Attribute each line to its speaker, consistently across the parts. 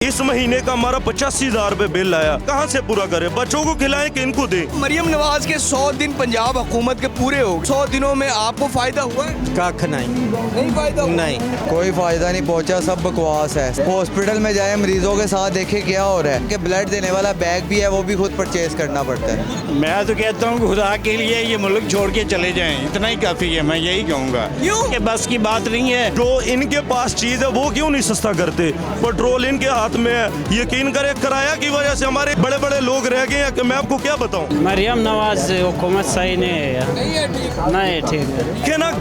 Speaker 1: इस महीने का हमारा 85,000 रुपए बिल आया, कहाँ से पूरा करें? बच्चों को खिलाएं कि इनको दें?
Speaker 2: मरियम नवाज के 100 दिन पंजाब हुकूमत के पूरे हो गए। 100 दिनों में आपको फायदा हुआ है?
Speaker 3: कख नहीं
Speaker 2: फायदा हुआ?
Speaker 3: नहीं, कोई फायदा नहीं पहुंचा, सब बकवास है। हॉस्पिटल में जाए मरीजों के साथ देखे क्या हो रहा है कि ब्लड देने वाला बैग भी है, वो भी खुद परचेज करना पड़ता है।
Speaker 4: मैं तो कहता हूँ खुदा के लिए ये मुल्क छोड़ के चले जाएं, इतना ही काफी है। मैं यही कहूँगा कि बस की बात नहीं है।
Speaker 1: जो इनके पास चीज है वो क्यों नहीं सस्ता करते? पेट्रोल इनके हाथ में है, यकीन करें किराया की वजह से हमारे बड़े बड़े लोग रह गए हैं कि मैं आपको क्या बताऊं।
Speaker 5: मरियम नवाज हुकूमत सही नहीं है, नहीं ठीक है
Speaker 1: कि ना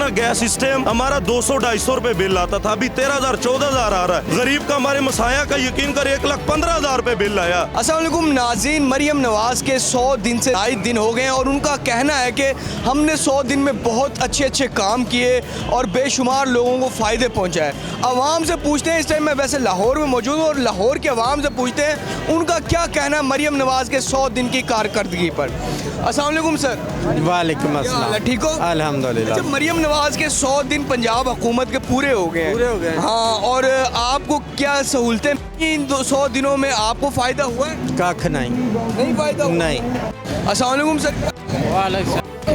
Speaker 1: गैस इस टाइम हमारा 200-250 रुपए बिल आता था, अभी 13,000 14,000 आ रहा है। गरीब का हमारे मसाया का यकीन करें 1,15,000 रुपए बिल आया।
Speaker 2: अस्सलाम वालेकुम नाज़रीन, मरियम नवाज के 100 दिन से ज़ायद दिन हो गए हैं और उनका कहना है कि हमने 100 दिन में बहुत अच्छे काम किए और बेशुमार लोगों को फ़ायदे पहुँचाए। अवाम से पूछते हैं, इस टाइम मैं वैसे लाहौर में मौजूद हूँ और लाहौर के अवाम से पूछते हैं उनका क्या कहना है मरियम नवाज के 100 दिन की कारकर्दगी पर। अस्सलाम वालेकुम सर।
Speaker 3: वालेकुम अस्सलाम।
Speaker 2: ठीक हो?
Speaker 3: अल्हम्दुलिल्लाह।
Speaker 2: अच्छा, मरियम नवाज के 100 दिन पंजाब हुकूमत के पूरे हो गए हैं। हाँ, और आपको क्या सहूलतें इन 100 दिनों में आपको फ़ायदा हुआ है?
Speaker 3: कख नहीं
Speaker 2: फ़ायदा हुआ?
Speaker 3: नहीं।
Speaker 2: अस्सलाम वालेकुम सर।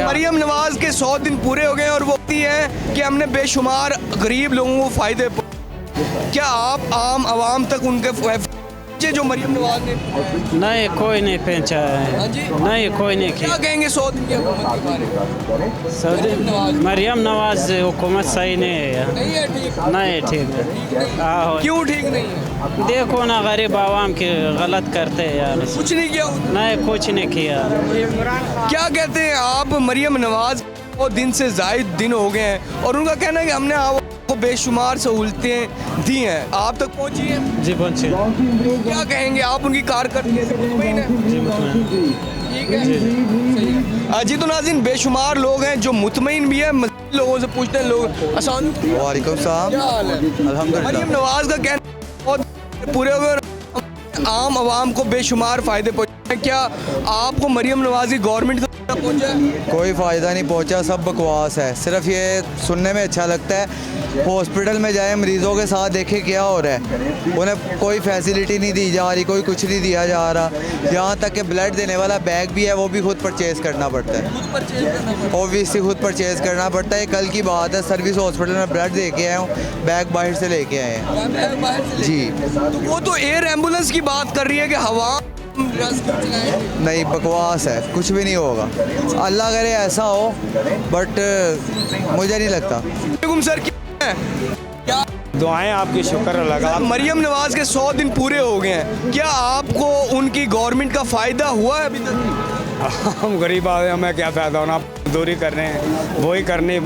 Speaker 2: मरियम नवाज के 100 दिन पूरे हो गए और वो कहती हैं कि हमने बेशुमार गरीब लोगों को फ़ायदे। क्या आप आम आवाम तक उनके जो मरियम नवाज ने
Speaker 5: नहीं कोई नहीं पहुँचा है, नहीं कोई नहीं
Speaker 2: क्या
Speaker 5: किया।
Speaker 2: कहेंगे 100 दिन की हुकूमत के बारे
Speaker 5: सऊदी मरियम नवाज हुकूमत सही नहीं है,
Speaker 2: में?
Speaker 5: नहीं ठीक है। आहो,
Speaker 2: क्यों ठीक नहीं है?
Speaker 5: देखो ना गरीब आवाम के गलत करते हैं यार।
Speaker 2: कुछ नहीं किया?
Speaker 5: नहीं कुछ नहीं किया।
Speaker 2: क्या कहते हैं आप? मरियम नवाज को दिन से ज़ायद दिन हो गए हैं और उनका कहना है कि हमने आपको बेशुमार सहूलतें दी हैं, आप तक पहुंची हैं?
Speaker 5: जी पहुँचे।
Speaker 2: क्या कहेंगे आप उनकी कारकर्दगी से मुतमईन हैं? ठीक है, सही है। जी तो नाज़रीन, बेशुमार लोग हैं जो मुतमईन भी है। मज़ीद लोगों से पूछते हैं लोग। आसान
Speaker 3: वालेकुम सलाम।
Speaker 2: क्या हाल है?
Speaker 3: अल्हम्दुलिल्लाह।
Speaker 2: मरियम नवाज का कहना बहुत पूरे हुए और आम आवाम को बेशुमार फ़ायदे पहुँचे। क्या आपको मरियम नवाज की गवर्नमेंट का पहुँचा है?
Speaker 3: कोई फ़ायदा नहीं पहुंचा, सब बकवास है। सिर्फ ये सुनने में अच्छा लगता है। हॉस्पिटल में जाए मरीजों के साथ देखे क्या हो रहा है, उन्हें कोई फैसिलिटी नहीं दी जा रही, कोई कुछ नहीं दिया जा रहा। यहाँ तक कि ब्लड देने वाला बैग भी है, वो भी खुद परचेज़ करना पड़ता है। ऑब्वियसली खुद परचेज़ करना पड़ता है। कल की बात है, सर्विस हॉस्पिटल में ब्लड दे के आया हूँ, बैग बाहर से लेके आए हैं जी।
Speaker 2: तो वो तो एयर एम्बुलेंस की बात कर रही है कि हवा
Speaker 3: नहीं, बकवास है, कुछ भी नहीं होगा। अल्लाह करे ऐसा हो, बट मुझे नहीं लगता।
Speaker 2: वालेकुम सर, क्या
Speaker 4: दुआएं आपकी, शुक्र लगा।
Speaker 2: मरियम नवाज के 100 दिन पूरे हो गए हैं, क्या आपको उनकी गवर्नमेंट का फ़ायदा हुआ है अभी तक?
Speaker 4: हम गरीब आदमी, हमें क्या फायदा होना? दूरी कर रहे हैं, वही कर रहे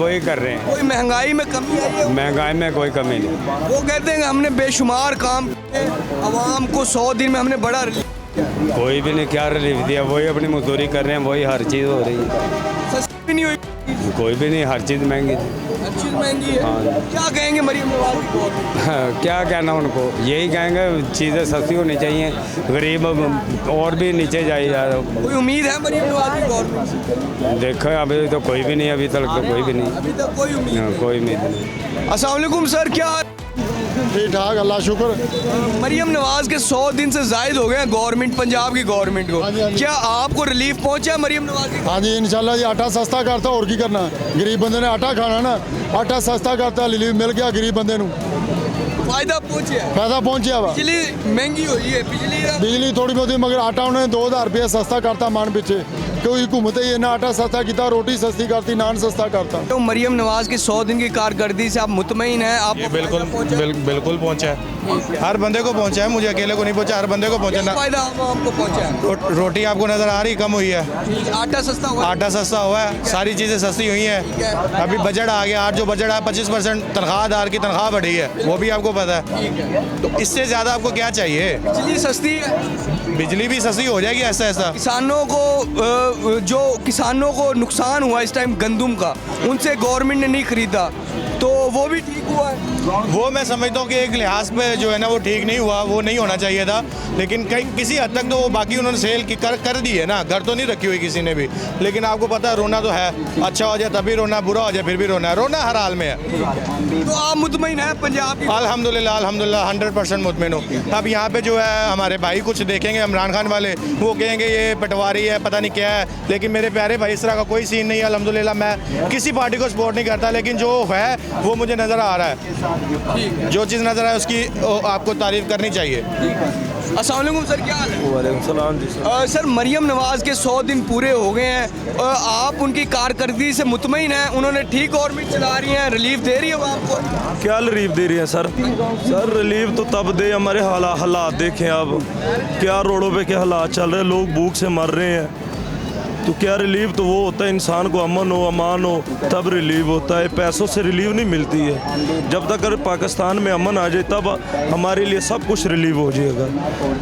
Speaker 4: हैं।
Speaker 2: कोई महंगाई में कमी आई है?
Speaker 4: महंगाई में कोई कमी नहीं।
Speaker 2: वो कहते हैं कि हमने बेशुमार काम किए, आवाम को 100 दिन में हमने बड़ा
Speaker 4: कोई भी नहीं, क्या रिलीफ दिया? वही अपनी मजदूरी कर रहे हैं, वही हर चीज़ हो रही है।
Speaker 2: सस्ती भी नहीं हुई,
Speaker 4: कोई भी नहीं, हर चीज़ महंगी।
Speaker 2: हर चीज़ महंगी है। क्या कहेंगे मरियम नवाज की गवर्नमेंट?
Speaker 4: क्या कहना उनको, यही कहेंगे चीज़ें सस्ती होनी चाहिए, गरीब और भी नीचे जाए जा रहा।
Speaker 2: कोई उम्मीद है मरियम नवाज की गवर्नमेंट से?
Speaker 4: देखो अभी तो कोई भी नहीं, अभी तक तो कोई भी नहीं,
Speaker 2: अभी तक कोई उम्मीद?
Speaker 4: कोई उम्मीद नहीं।
Speaker 2: अस्सलाम वालेकुम सर, क्या
Speaker 6: ठीक ठाक, अल्लाह शुक्र।
Speaker 2: मरियम नवाज के 100 दिन से ज़ायद हो गए हैं गवर्नमेंट, पंजाब की गवर्नमेंट को।
Speaker 6: हाँ जी, हाँ जी।
Speaker 2: क्या आपको रिलीफ पहुंचा है मरियम नवाज की?
Speaker 6: हाँ जी, इंशाल्लाह जी। आटा सस्ता करता, और की करना? गरीब बंदे ने आटा खाना ना, आटा सस्ता करता, रिलीफ मिल गया गरीब बंदे नू,
Speaker 2: फायदा पहुंचे है।
Speaker 6: फायदा पहुंचा वा।
Speaker 2: बिजली महंगी हुई है,
Speaker 6: बिजली थोड़ी बहुत, मगर आटा उन्होंने 2,000 रुपया सस्ता करता मन पिछे, क्योंकि हुकूमत ही इन्ना आटा सस्ता किया, रोटी सस्ती करती, नान सस्ता करता।
Speaker 2: तो मरियम नवाज की 100 दिन की कारकर्दगी से आप मुतमईन हैं? आप
Speaker 7: बिल्कुल पहुंचा है, हर बंदे को पहुंचा है, मुझे अकेले को नहीं पहुंचा, हर बंदे को पहुंचा ना।
Speaker 2: फायदा आपको पहुंचा है?
Speaker 7: रोटी आपको नजर आ रही कम हुई है,
Speaker 2: आटा सस्ता हुआ है?
Speaker 7: आटा सस्ता हुआ है, सारी चीजें सस्ती हुई हैं। अभी बजट आ गया, आज जो बजट आया 25% तनख्वाहदार की तनख्वाह बढ़ी है, वो भी आपको पता है। तो इससे ज्यादा आपको क्या चाहिए?
Speaker 2: बिजली सस्ती है,
Speaker 7: बिजली भी सस्ती हो जाएगी ऐसा ऐसा।
Speaker 2: किसानों को नुकसान हुआ इस टाइम गंदम का, उनसे गवर्नमेंट ने नहीं खरीदा, तो वो भी ठीक हुआ है।
Speaker 7: वो मैं समझता हूँ कि एक लिहाज पे जो है ना वो ठीक नहीं हुआ, वो नहीं होना चाहिए था। लेकिन कहीं किसी हद तक तो वो बाकी उन्होंने सेल कर दी है ना, घर तो नहीं रखी हुई किसी ने भी। लेकिन आपको पता है रोना तो है, अच्छा हो जाए तभी रोना, बुरा हो जाए फिर भी रोना है, रोना हर हाल में है।
Speaker 2: तो आप मुतमईन हैं पंजाब की?
Speaker 7: अल्हम्दुलिल्लाह अल्हम्दुलिल्लाह 100% मुतमिन हूँ। अब यहाँ पे जो है हमारे भाई कुछ देखेंगे इमरान खान वाले, वो कहेंगे ये पटवारी है पता नहीं क्या है, लेकिन मेरे प्यारे भाई इस तरह का कोई सीन नहीं है। अल्हम्दुलिल्लाह मैं किसी पार्टी को सपोर्ट नहीं करता, लेकिन जो है वो मुझे नज़र आ रहा है। जो चीज़ नज़र आए उसकी आपको तारीफ़ करनी चाहिए।
Speaker 2: अस्सलाम वालेकुम सर, क्या हाल है?
Speaker 1: वालेकुम सलाम जी सर।
Speaker 2: सर मरियम नवाज के 100 दिन पूरे हो गए हैं, आप उनकी कारकर्दगी से मुतमईन हैं? उन्होंने ठीक गवर्नमेंट चला रही हैं, रिलीफ दे रही है वो आपको?
Speaker 1: क्या रिलीफ दे रही है सर? सर रिलीफ तो तब दे, हमारे हालात देखें आप, क्या रोडों पे क्या हालात चल रहे हैं, लोग भूख से मर रहे हैं। तो क्या रिलीफ तो वो होता है इंसान को अमन हो अमान हो तब रिलीफ होता है, पैसों से रिलीफ नहीं मिलती है। जब तक अगर पाकिस्तान में अमन आ जाए तब हमारे लिए सब कुछ रिलीफ हो जाएगा,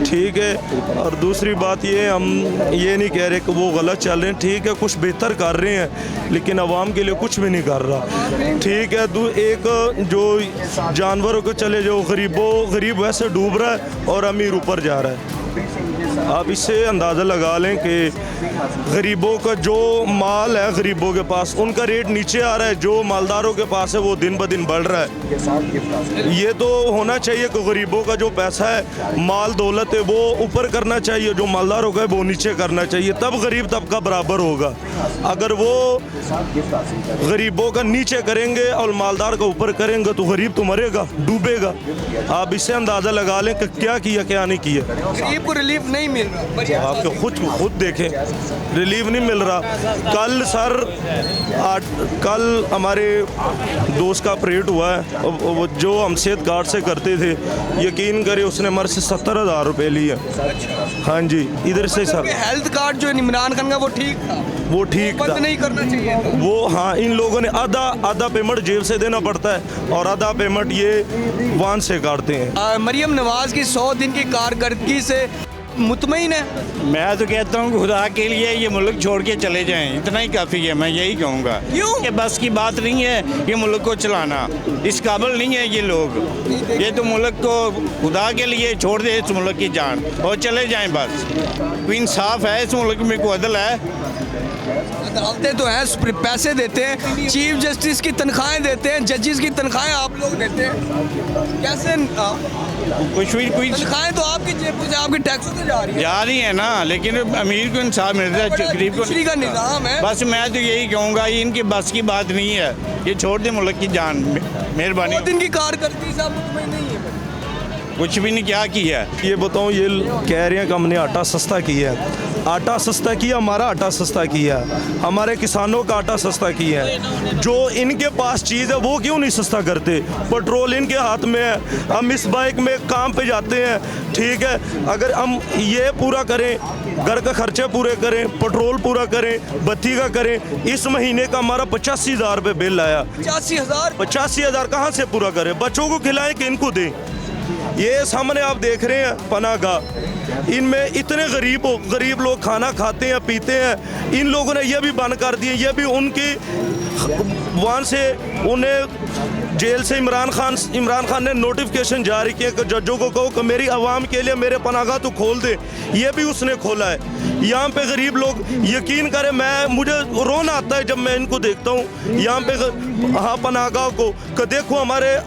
Speaker 1: ठीक है। और दूसरी बात ये, हम ये नहीं कह रहे कि वो गलत चल रहे हैं, ठीक है, कुछ बेहतर कर रहे हैं, लेकिन आवाम के लिए कुछ भी नहीं कर रहा, ठीक है। एक जो जानवरों को चले जो गरीब वैसे डूब रहा है और अमीर ऊपर जा रहा है। आप इससे अंदाज़ा लगा लें कि गरीबों का जो माल है गरीबों के पास, उनका रेट नीचे आ रहा है, जो मालदारों के पास है वो दिन ब दिन बढ़ रहा है। ये तो होना चाहिए कि गरीबों का जो पैसा है, माल दौलत है, वो ऊपर करना चाहिए, जो मालदारों का है वो नीचे करना चाहिए, तब गरीब तबका बराबर होगा। अगर वो गरीबों का नीचे करेंगे और मालदार का ऊपर करेंगे तो गरीब तो मरेगा, डूबेगा। आप इससे अंदाज़ा लगा लें कि क्या किया क्या नहीं किया।
Speaker 2: गरीब को रिलीफ नहीं मिल रहा,
Speaker 1: आपके खुद देखें, रिलीफ नहीं मिल रहा। कल सर कल हमारे दोस्त का ऑपरेट हुआ है, वो जो हम सेहत कार्ड से करते थे, यकीन करें उसने हमारे से 70,000 रुपये लिए। हाँ जी, इधर से सर
Speaker 2: हेल्थ कार्ड जो इमरान खान का वो ठीक था,
Speaker 1: वो ठीक था,
Speaker 2: बंद नहीं करना चाहिए था।
Speaker 1: वो हाँ, इन लोगों ने आधा पेमेंट जेब से देना पड़ता है और आधा पेमेंट ये वाहन से काटते हैं।
Speaker 2: मरियम नवाज की 100 दिन की कारकर्दगी से मुतमईन है?
Speaker 4: मैं तो कहता हूँ खुदा के लिए ये मुल्क छोड़ के चले जाएं, इतना ही काफ़ी है, मैं यही कहूँगा।
Speaker 2: क्यों?
Speaker 4: कि बस की बात नहीं है ये मुल्क को चलाना, इस काबिल नहीं है ये लोग। ये तो मुल्क को खुदा के लिए छोड़ दे इस मुल्क की जान और चले जाएं बस। कोई इंसाफ है इस मुल्क में, कोई अदल है?
Speaker 2: अदालतें तो हैं, पैसे देते हैं, चीफ जस्टिस की तनख्वाहें देते हैं, जजेस की तनख्वाहें आप लोग देते हैं, कैसे?
Speaker 4: कुछ भी कोई
Speaker 2: तनख्वाहें तो आपकी जेब से, आपके टैक्सों से जा रही है।
Speaker 4: जा रही है ना, लेकिन अमीर को इंसाफ मिल रहा है, गरीब को
Speaker 2: दूसरी का निज़ाम है।
Speaker 4: बस मैं तो यही कहूँगा, ये इनकी बस की बात नहीं है, ये छोड़ दे मुल्क की जान, मेहरबानी।
Speaker 2: 100 दिन की कारकर्दगी से आप मुतमईन नहीं है?
Speaker 4: कुछ भी नहीं क्या किया है।
Speaker 1: ये बताऊँ, ये कह रहे हैं कि हमने आटा सस्ता किया है। आटा सस्ता किया, हमारा आटा सस्ता किया, हमारे किसानों का आटा सस्ता किया है। जो इनके पास चीज़ है वो क्यों नहीं सस्ता करते? पेट्रोल इनके हाथ में है, हम इस बाइक में काम पे जाते हैं, ठीक है। अगर हम ये पूरा करें, घर का खर्चे पूरे करें, पेट्रोल पूरा करें, बत्ती का करें, इस महीने का हमारा 85,000 रुपये बिल आया। 85,000 कहाँ से पूरा करें? बच्चों को खिलाएं कि इनको दें? ये सामने आप देख रहे हैं पनाह का, इनमें इतने गरीब लोग खाना खाते हैं पीते हैं। इन लोगों ने यह भी बंद कर दिए, यह भी उनकी वहाँ से उन्हें जेल से इमरान खान ने नोटिफिकेशन जारी किया कि जजों को कहो कि मेरी आवाम के लिए मेरे पनाहगाह तो खोल दे। ये भी उसने खोला है। यहाँ पे गरीब लोग, यकीन करें, मुझे रोना आता है जब मैं इनको देखता हूँ यहाँ पे हाँ पनाहगाह को, कि देखो हमारे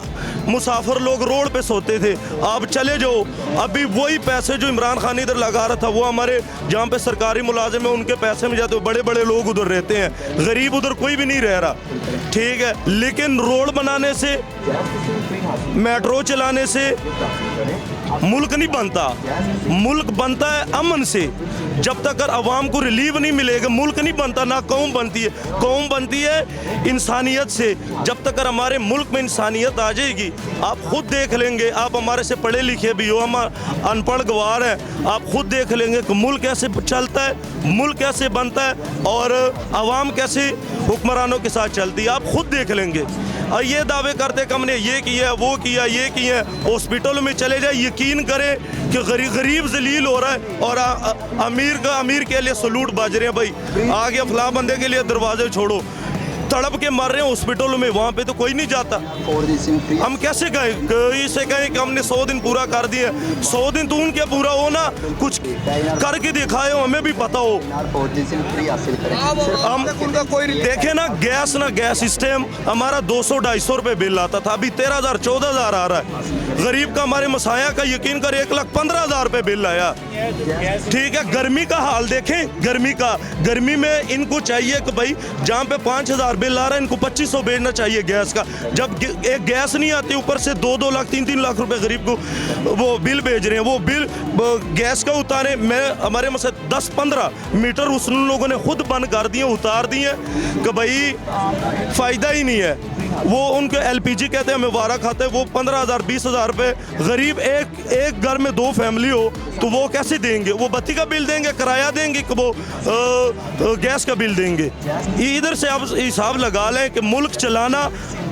Speaker 1: मुसाफिर लोग रोड पे सोते थे, आप चले जाओ, अभी वही पैसे जो इमरान खान इधर लगा रहा था वो हमारे जहाँ पे सरकारी मुलाजिम है उनके पैसे में जाते, बड़े बड़े लोग उधर रहते हैं, गरीब उधर कोई भी नहीं रह रहा, ठीक है। लेकिन रोड बनाने से, मेट्रो चलाने से मुल्क नहीं बनता, मुल्क बनता है अमन से। जब तक अवाम को रिलीफ नहीं मिलेगा मुल्क नहीं बनता, ना कौम बनती है। कौम बनती है इंसानियत से। जब तक हमारे मुल्क में इंसानियत आ जाएगी, आप खुद देख लेंगे, आप हमारे से पढ़े लिखे भी हो, हम अनपढ़ गवार हैं, आप खुद देख लेंगे कि मुल्क कैसे चलता है, मुल्क कैसे बनता है और अवाम कैसे हुक्मरानों के साथ चलती है, आप खुद देख लेंगे। और ये दावे करते कि हमने ये किया, वो किया, ये किया, हॉस्पिटल में चले जाए, यकीन करें कि गरीब जलील हो रहा है और अमीर के लिए सलूट बाज रहे हैं, भाई आ गया फलां बंदे के लिए दरवाजे छोड़ो। तड़प के मर रहे हैं हॉस्पिटलों में, वहाँ पे तो कोई नहीं जाता। हम कैसे गए, कोई से कहें कि हमने 100 दिन पूरा कर दिए। 100 दिन तो उनके पूरा हो ना, कुछ करके दिखाए हो, हमें भी पता हो। हम
Speaker 2: उनका कोई
Speaker 1: देखे ना गैस सिस्टम हमारा 200-250 रुपये बिल आता था, अभी 13,000-14,000 आ रहा है। गरीब का, हमारे मसाया का यकीन कर 1,15,000 रुपये बिल आया। ठीक है, गर्मी का हाल देखें, गर्मी में इनको चाहिए कि भाई जहाँ पे 5,000 बिल आ रहा है इनको 2,500 भेजना चाहिए गैस का। जब एक गैस नहीं आती, ऊपर से 2-2 लाख 3-3 लाख रुपए गरीब को वो बिल भेज रहे हैं। वो बिल गैस का उतारे, मैं हमारे में से 10-15 मीटर उन लोगों ने खुद बंद कर दिए, उतार दिए कि भाई फ़ायदा ही नहीं है। वो उनके LPG कहते हैं, हमें वारा खाते हैं, वो 15,000-20,000 रुपये। गरीब एक घर में 2 फैमिली हो तो वो कैसे देंगे? वो बत्ती का बिल देंगे, किराया देंगे कि वो गैस का बिल देंगे? इधर से आप हिसाब लगा लें कि मुल्क चलाना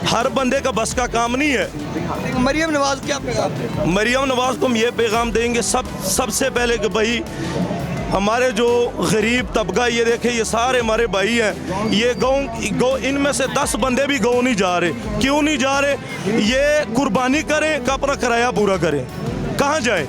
Speaker 1: हर बंदे का बस का काम नहीं है।
Speaker 2: मरियम नवाज क्या पैगाम?
Speaker 1: मरियम नवाज को हम ये पैगाम देंगे सबसे पहले कि भाई हमारे जो गरीब तबका, ये देखे ये सारे हमारे भाई हैं, ये गौ इनमें से 10 बंदे भी गौ नहीं जा रहे। क्यों नहीं जा रहे? ये कुर्बानी करें कि अपना किराया पूरा करें, कहाँ जाए?